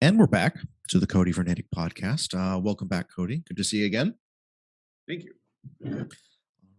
And we're back to the Cody for Natick podcast. Welcome back, Cody. Good to see you again. Thank you. All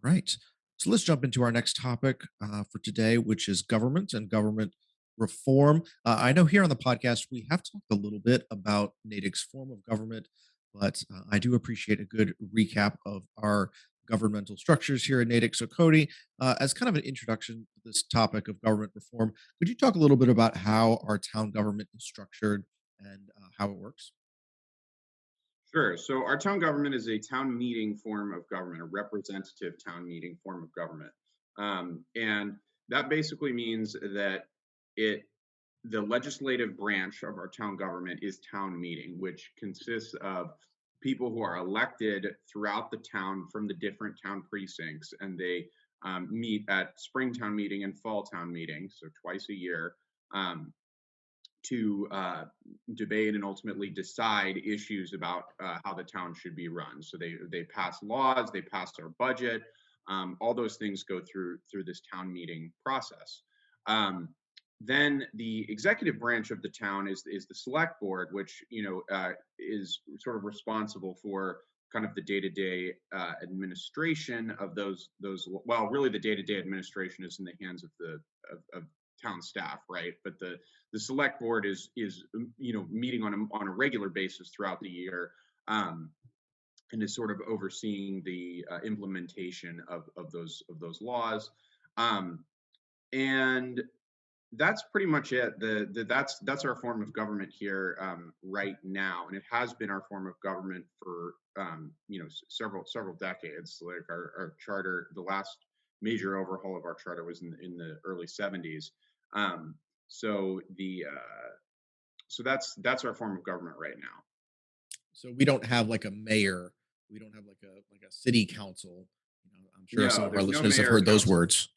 right. So let's jump into our next topic for today, which is government and government reform. I know here on the podcast, we have talked a little bit about Natick's form of government, but I do appreciate a good recap of our governmental structures here in Natick. So, Cody, as kind of an introduction to this topic of government reform, could you talk a little bit about how our town government is structured and how it works? Sure. So our town government is a town meeting form of government, a representative town meeting form of government. And that basically means that it the legislative branch of our town government is town meeting, which consists of people who are elected throughout the town from the different town precincts, and they meet at spring town meeting and fall town meeting, so twice a year. Um, to debate and ultimately decide issues about how the town should be run. So they pass laws, they pass our budget. All those things go through this town meeting process. Um, then the executive branch of the town is the select board, which is sort of responsible for kind of the day-to-day administration of those. Well, really, the day-to-day administration is in the hands of of town staff, right? But the select board is meeting on a regular basis throughout the year, and is sort of overseeing the implementation of those laws. Um, and that's pretty much it. That's our form of government here right now, and it has been our form of government for several decades. Like our charter, the last major overhaul of our charter was in the early '70s. Um, so the so that's our form of government right now. So we don't have like a mayor. We don't have like a city council. I'm sure some No, of our there's no listeners have mayor heard those council. words.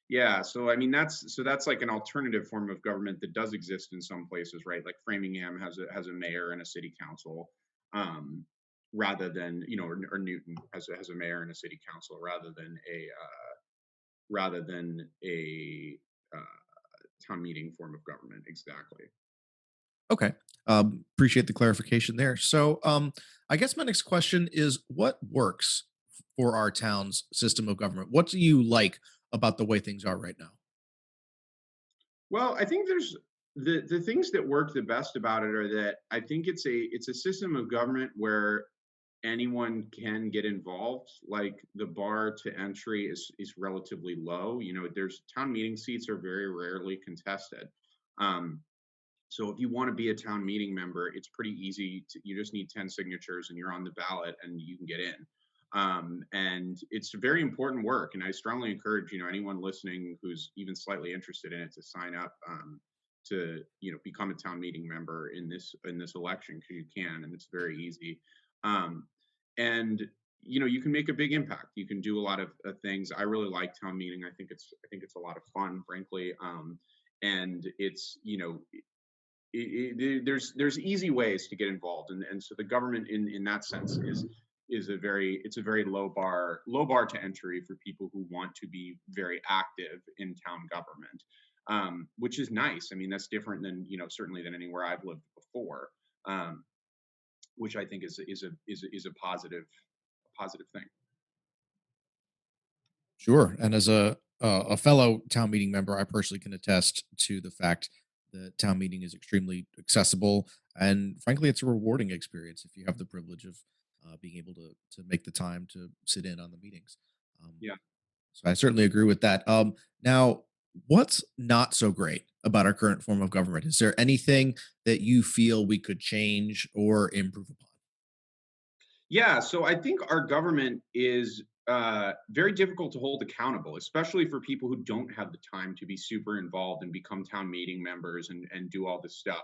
Yeah, so I mean that's like an alternative form of government that does exist in some places, right? Like Framingham has a mayor and a city council, um, rather than or Newton has a mayor and a city council rather than a town meeting form of government. Exactly. Okay. Appreciate the clarification there. So, I guess my next question is what works for our town's system of government? What do you like about the way things are right now? Well, I think there's the things that work the best about it are that I think it's a system of government where anyone can get involved. Like the bar to entry is relatively low. There's town meeting seats are very rarely contested. Um, so if you want to be a town meeting member, it's pretty easy. You just need 10 signatures and you're on the ballot and you can get in. And it's very important work. And I strongly encourage, anyone listening who's even slightly interested in it to sign up to, become a town meeting member in this election because you can, and it's very easy. Um, and you can make a big impact. You can do a lot of things. I really like town meeting. I think it's a lot of fun, frankly. And it's there's easy ways to get involved, and so the government in that sense is a very low bar to entry for people who want to be very active in town government, which is nice. I mean, that's different than certainly than anywhere I've lived before, um, which I think is a positive thing. Sure. And as a fellow town meeting member, I personally can attest to the fact that town meeting is extremely accessible, and frankly, it's a rewarding experience if you have the privilege of being able to make the time to sit in on the meetings. Um, Yeah. so I certainly agree with that. Now, what's not so great about our current form of government? Is there anything that you feel we could change or improve upon? Yeah, so I think our government is very difficult to hold accountable, especially for people who don't have the time to be super involved and become town meeting members and do all this stuff.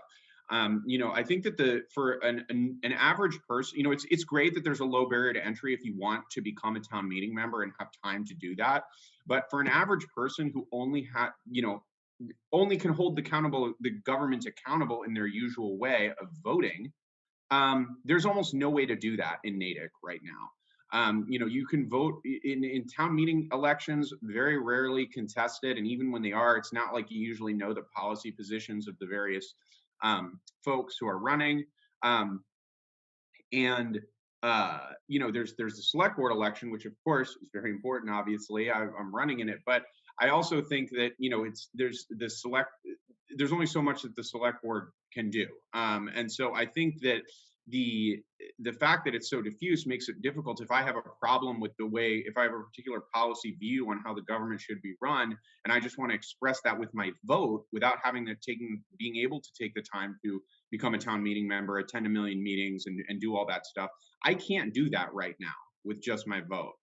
I think that the for an average person, it's great that there's a low barrier to entry if you want to become a town meeting member and have time to do that. But for an average person who only can hold the government accountable in their usual way of voting, there's almost no way to do that in Natick right now. You can vote in town meeting elections, very rarely contested, and even when they are, it's not like you usually know the policy positions of the various folks who are running. Um, and there's the select board election, which of course is very important. Obviously, I'm running in it, but I also think that it's there's only so much that the select board can do, and so I think that the the fact that it's so diffuse makes it difficult. If I have a problem with the way, if I have a particular policy view on how the government should be run, and I just want to express that with my vote without having to taking being able to take the time to become a town meeting member, attend a million meetings, and do all that stuff. I can't do that right now with just my vote.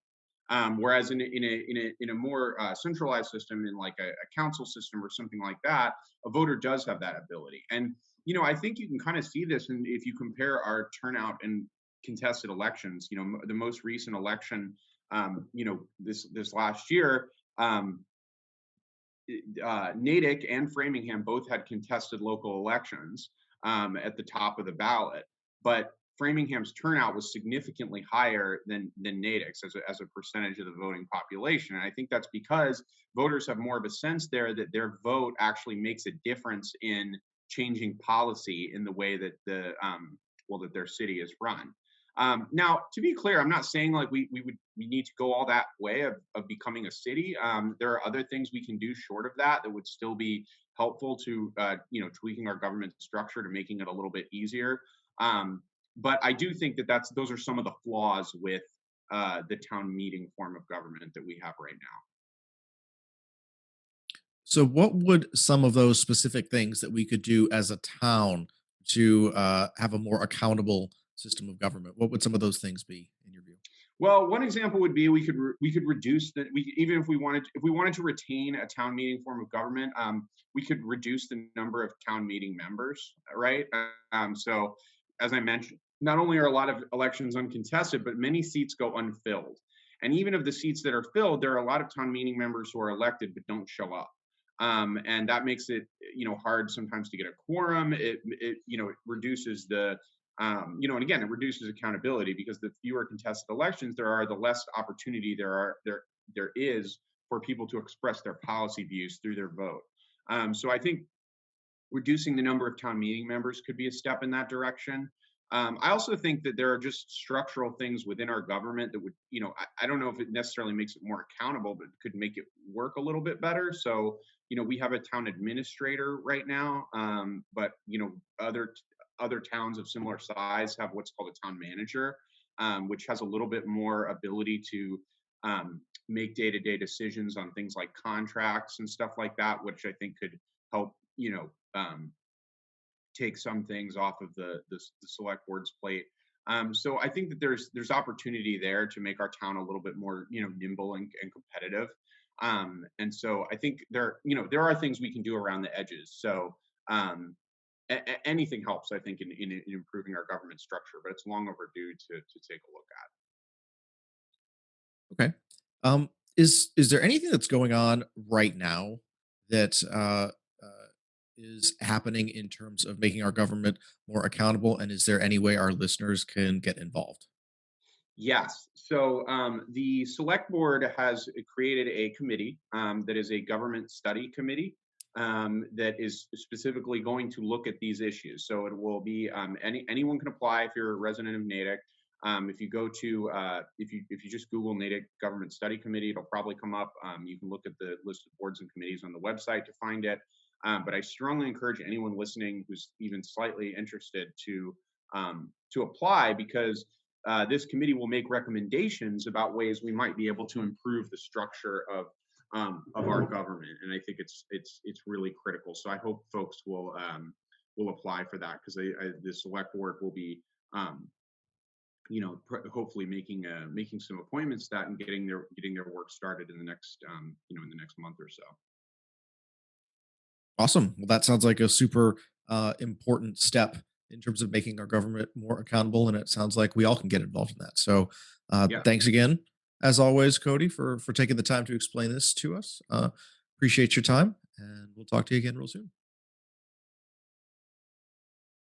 Whereas in a more centralized system, in like a council system or something like that, a voter does have that ability. And I think you can kind of see this, and if you compare our turnout in contested elections, the most recent election, this last year, Natick and Framingham both had contested local elections at the top of the ballot, but Framingham's turnout was significantly higher than Natick's as a percentage of the voting population. And I think that's because voters have more of a sense there that their vote actually makes a difference in changing policy in the way that that their city is run. Now, to be clear, I'm not saying like we need to go all that way of becoming a city. There are other things we can do short of that would still be helpful to tweaking our government structure to making it a little bit easier. But I do think that those are some of the flaws with the town meeting form of government that we have right now. So, what would some of those specific things that we could do as a town to have a more accountable system of government? What would some of those things be in your view? Well, one example would be we could reduce that we even if we wanted to retain a town meeting form of government, we could reduce the number of town meeting members, right? So, as I mentioned, not only are a lot of elections uncontested, but many seats go unfilled. And even of the seats that are filled, there are a lot of town meeting members who are elected but don't show up. And that makes it hard sometimes to get a quorum. It reduces and again, it reduces accountability because the fewer contested elections there are, the less opportunity there is for people to express their policy views through their vote. So I think reducing the number of town meeting members could be a step in that direction. I also think that there are just structural things within our government that would, I don't know if it necessarily makes it more accountable, but could make it work a little bit better. So, we have a town administrator right now, but other towns of similar size have what's called a town manager, which has a little bit more ability to make day-to-day decisions on things like contracts and stuff like that, which I think could help, take some things off of the select board's plate. So I think that there's opportunity there to make our town a little bit more nimble and competitive. And so I think there are things we can do around the edges. So anything helps, I think, in improving our government structure, but it's long overdue to take a look at. Okay. Is there anything that's going on right now that is happening in terms of making our government more accountable? And is there any way our listeners can get involved? Yes. So the select board has created a committee that is a government study committee that is specifically going to look at these issues. So it will be anyone can apply if you're a resident of Natick. If you go to if you just Google Natick Government Study Committee, it'll probably come up. You can look at the list of boards and committees on the website to find it. But I strongly encourage anyone listening who's even slightly interested to apply because this committee will make recommendations about ways we might be able to improve the structure of our government, and I think it's really critical. So I hope folks will apply for that because the select board will be hopefully making some appointments that and getting their work started in the next in the next month or so. Awesome. Well, that sounds like a super important step in terms of making our government more accountable. And it sounds like we all can get involved in that. So Yeah. thanks again, as always, Cody, for taking the time to explain this to us. Appreciate your time. And we'll talk to you again real soon.